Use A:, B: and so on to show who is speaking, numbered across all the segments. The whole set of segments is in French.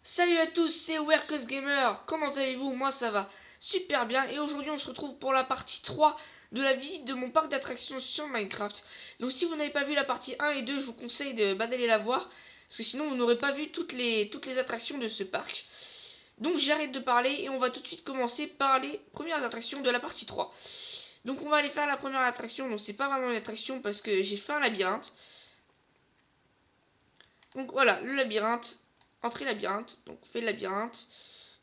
A: Salut à tous, c'est Werkus Gamer, comment allez-vous? Moi ça va super bien et aujourd'hui on se retrouve pour la partie 3 de la visite de mon parc d'attractions sur Minecraft. Donc si vous n'avez pas vu la partie 1 et 2, je vous conseille d'aller la voir parce que sinon vous n'aurez pas vu toutes les attractions de ce parc. Donc j'arrête de parler et on va tout de suite commencer par les premières attractions de la partie 3. Donc on va aller faire la première attraction, donc c'est pas vraiment une attraction parce que j'ai fait un labyrinthe. Donc voilà, le labyrinthe, entrée labyrinthe, donc fait le labyrinthe.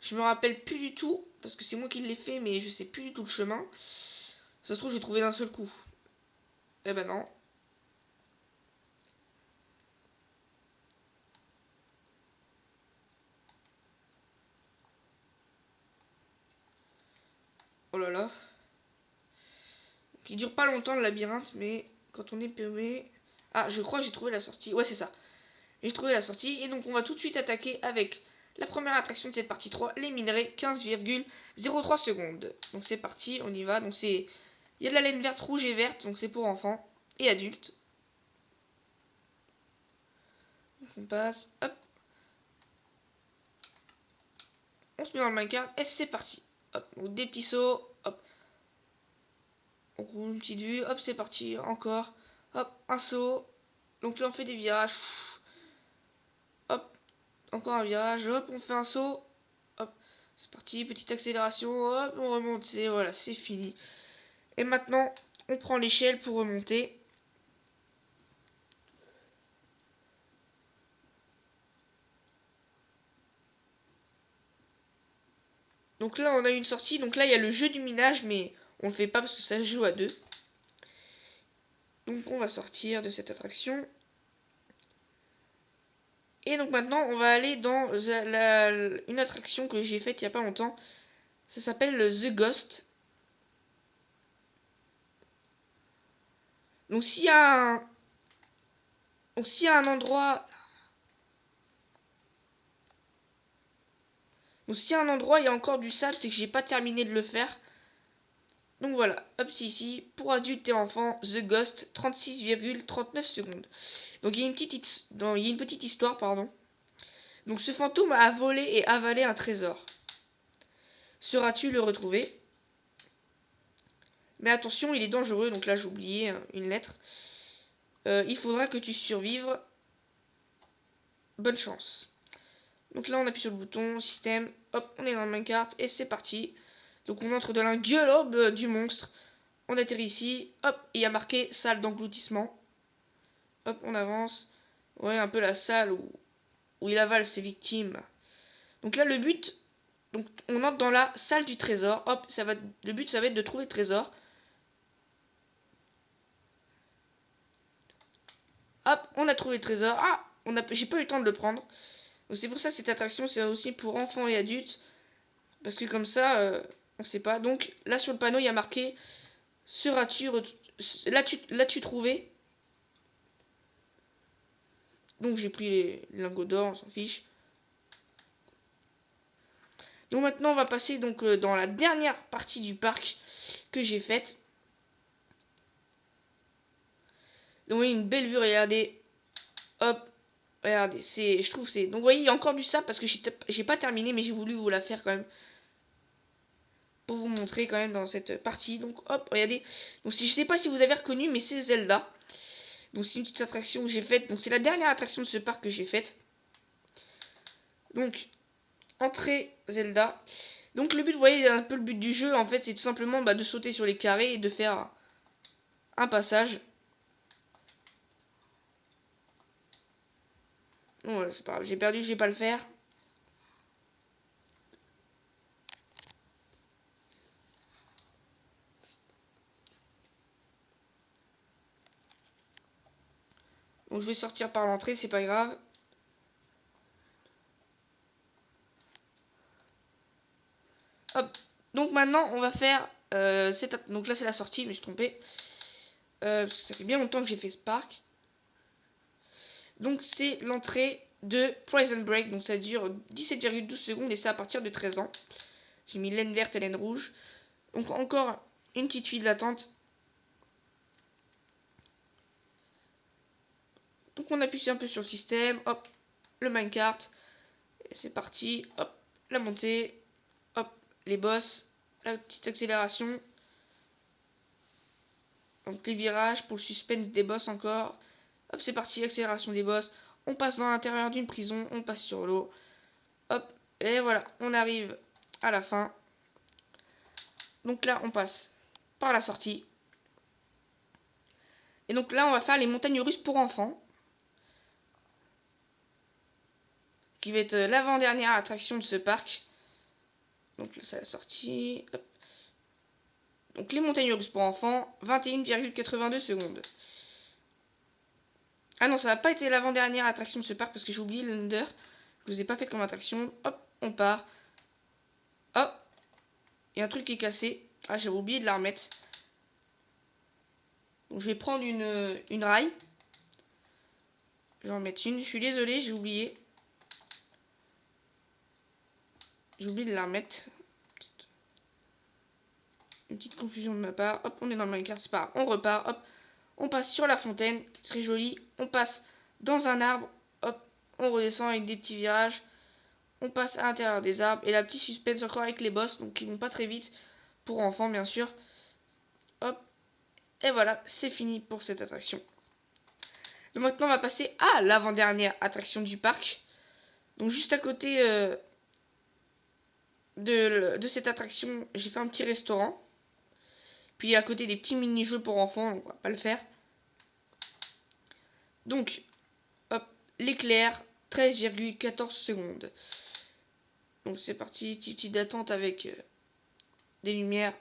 A: Je me rappelle plus du tout, parce que c'est moi qui l'ai fait, mais je sais plus du tout le chemin. Ça se trouve, j'ai trouvé d'un seul coup. Eh ben non. Oh là là. Donc, il dure pas longtemps le labyrinthe, mais quand on est paumé... Ah, je crois que j'ai trouvé la sortie. Ouais, c'est ça. J'ai trouvé la sortie, et donc on va tout de suite attaquer avec la première attraction de cette partie 3, les minerais, 15,03 secondes. Donc c'est parti, on y va. Donc c'est... Il y a de la laine verte, rouge et verte, donc c'est pour enfants et adultes. Donc on passe, hop. On se met dans le minecart, et c'est parti. Hop, donc des petits sauts, hop. On roule une petite vue, hop, c'est parti, encore. Hop, un saut. Donc là, on fait des virages. Hop, encore un virage, hop, on fait un saut. Hop, c'est parti, petite accélération, hop, on remonte, et voilà, c'est fini. Et maintenant, on prend l'échelle pour remonter. Donc là, on a une sortie. Donc là, il y a le jeu du minage, mais on le fait pas parce que ça se joue à deux. Donc on va sortir de cette attraction. Et donc maintenant, on va aller dans une attraction que j'ai faite il y a pas longtemps. Ça s'appelle The Ghost. Donc s'il y a un... Donc s'il y a un endroit... Donc s'il y a un endroit, il y a encore du sable, c'est que j'ai pas terminé de le faire. Donc voilà, hop, c'est ici. Pour adultes et enfants, The Ghost, 36,39 secondes. Donc il y a une petite histoire, pardon. Donc ce fantôme a volé et avalé un trésor. Sauras-tu le retrouver? Mais attention, il est dangereux, donc là j'ai oublié une lettre. Il faudra que tu survives. Bonne chance. Donc là on appuie sur le bouton, système, hop, on est dans la minecart et c'est parti. Donc on entre dans la gueule du monstre. On atterrit ici, hop, et il y a marqué salle d'engloutissement. Hop, on avance. Ouais, un peu la salle où il avale ses victimes. Donc là le but, donc on entre dans la salle du trésor. Hop, le but ça va être de trouver le trésor. Hop, on a trouvé le trésor. Ah, j'ai pas eu le temps de le prendre. Donc c'est pour ça cette attraction c'est aussi pour enfants et adultes. Parce que comme ça, on sait pas. Donc là sur le panneau il y a marqué seras-tu l'as-tu trouvé? Donc j'ai pris les lingots d'or, on s'en fiche. Donc maintenant on va passer donc dans la dernière partie du parc que j'ai faite. Donc vous voyez une belle vue, regardez. Hop, regardez, je trouve c'est. Donc vous voyez il y a encore du sable parce que j'ai pas terminé mais j'ai voulu vous la faire quand même. Pour vous montrer quand même dans cette partie. Donc hop, regardez. Donc je sais pas si vous avez reconnu mais c'est Zelda. Donc c'est une petite attraction que j'ai faite. Donc c'est la dernière attraction de ce parc que j'ai faite. Donc entrée Zelda. Donc le but, vous voyez, un peu le but du jeu en fait, c'est tout simplement de sauter sur les carrés et de faire un passage. Bon, voilà, c'est pas grave, j'ai perdu, je vais pas le faire. Donc je vais sortir par l'entrée, c'est pas grave. Hop. Donc maintenant, on va faire donc là c'est la sortie, mais je me suis trompé. Parce que ça fait bien longtemps que j'ai fait ce parc. Donc c'est l'entrée de Prison Break. Donc ça dure 17,12 secondes et c'est à partir de 13 ans. J'ai mis laine verte et laine rouge. Donc encore une petite file d'attente. Donc on appuie un peu sur le système. Hop, le minecart. C'est parti. Hop, la montée. Hop, les boss. La petite accélération. Donc les virages pour le suspense des boss encore. Hop, c'est parti, accélération des boss. On passe dans l'intérieur d'une prison. On passe sur l'eau. Hop, et voilà, on arrive à la fin. Donc là, on passe par la sortie. Et donc là, on va faire les montagnes russes pour enfants. Qui va être l'avant-dernière attraction de ce parc. Donc là, c'est la sortie. Hop. Donc les montagnes russes pour enfants, 21,82 secondes. Ah non, ça n'a pas été l'avant-dernière attraction de ce parc parce que j'ai oublié l'Under. Je ne vous ai pas fait comme attraction. Hop, on part. Hop. Il y a un truc qui est cassé. Ah, j'avais oublié de la remettre. Donc je vais prendre une rail. Je vais en mettre une. Je suis désolé, j'ai oublié. J'ai oublié de la remettre. Une petite confusion de ma part. Hop, on est dans le Minecraft, c'est pas grave. On repart. Hop, on passe sur la fontaine. Très joli. On passe dans un arbre. Hop, on redescend avec des petits virages. On passe à l'intérieur des arbres. Et la petite suspense encore avec les boss. Donc ils vont pas très vite. Pour enfants, bien sûr. Hop. Et voilà, c'est fini pour cette attraction. Donc maintenant, on va passer à l'avant-dernière attraction du parc. Donc juste à côté de cette attraction, j'ai fait un petit restaurant. Puis à côté des petits mini-jeux pour enfants, on va pas le faire. Donc, hop, l'éclair, 13,14 secondes. Donc c'est parti, petite d'attente avec des lumières.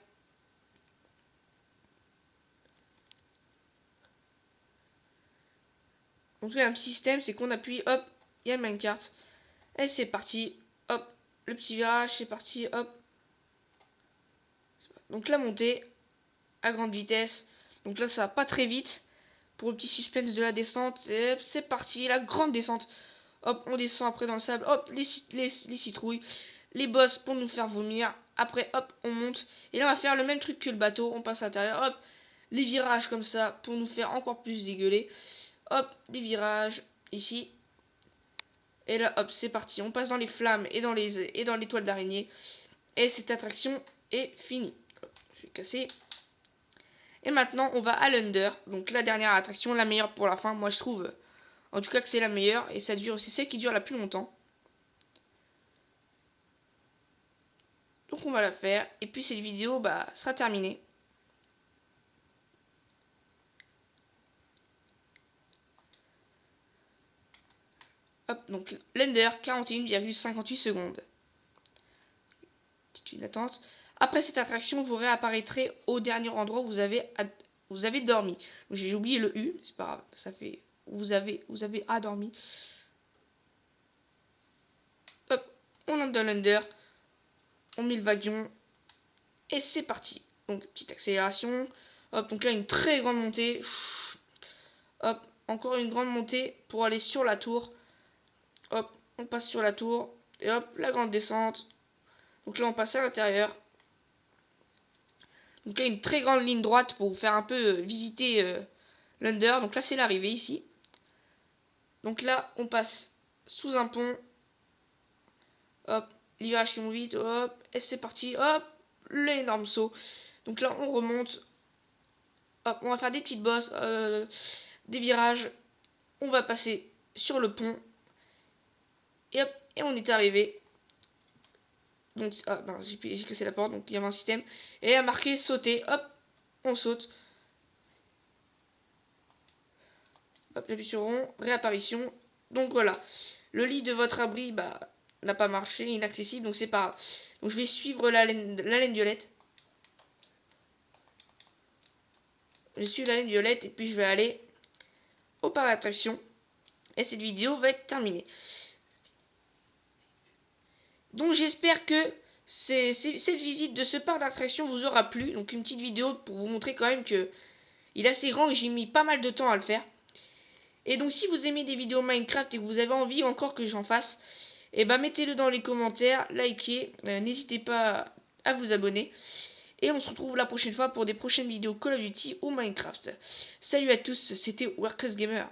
A: Donc là, un petit système, c'est qu'on appuie, hop, il y a le minecart. Et c'est parti, hop, le petit virage, c'est parti, hop. Donc la montée à grande vitesse. Donc là, ça va pas très vite. Pour le petit suspense de la descente, c'est parti, la grande descente. Hop, on descend après dans le sable. Hop, les citrouilles. Les boss pour nous faire vomir. Après, hop, on monte. Et là, on va faire le même truc que le bateau. On passe à l'intérieur. Hop, les virages comme ça pour nous faire encore plus dégueuler. Hop, des virages ici. Et là, hop, c'est parti. On passe dans les flammes et dans les toiles d'araignée. Et cette attraction est finie. Hop, je vais casser. Et maintenant, on va à l'Under. Donc la dernière attraction, la meilleure pour la fin. Moi, je trouve en tout cas que c'est la meilleure. Et c'est celle qui dure la plus longtemps. Donc on va la faire. Et puis cette vidéo sera terminée. Hop, donc l'Under, 41,58 secondes. Petite d'attente. Après cette attraction, vous réapparaîtrez au dernier endroit où vous avez dormi. J'ai oublié le U, c'est pas grave, ça fait vous avez adormi. Hop, on entre dans l'Under, on met le wagon et c'est parti. Donc petite accélération. Hop, donc là une très grande montée. Hop, encore une grande montée pour aller sur la tour. Hop, on passe sur la tour et hop, la grande descente. Donc là on passe à l'intérieur. Donc là une très grande ligne droite pour vous faire un peu visiter l'Under. Donc là c'est l'arrivée ici. Donc là on passe sous un pont. Hop, les virages qui vont vite. Hop, et c'est parti. Hop, l'énorme saut. Donc là on remonte. Hop, on va faire des petites bosses, des virages. On va passer sur le pont. Et hop, et on est arrivé. Donc, ah, non, j'ai cassé la porte, donc il y avait un système. Et à marquer sauter, hop, on saute. Hop, j'appuie sur rond, réapparition. Donc voilà, le lit de votre abri n'a pas marché, inaccessible, donc c'est pas grave. Donc je vais suivre la laine violette. Je suis la laine violette et puis je vais aller au parc d'attraction. Et cette vidéo va être terminée. Donc j'espère que cette visite de ce parc d'attraction vous aura plu. Donc une petite vidéo pour vous montrer quand même que il est assez grand et j'ai mis pas mal de temps à le faire. Et donc si vous aimez des vidéos Minecraft et que vous avez envie encore que j'en fasse, et mettez-le dans les commentaires, likez, n'hésitez pas à vous abonner. Et on se retrouve la prochaine fois pour des prochaines vidéos Call of Duty ou Minecraft. Salut à tous, c'était Warcraft Gamer.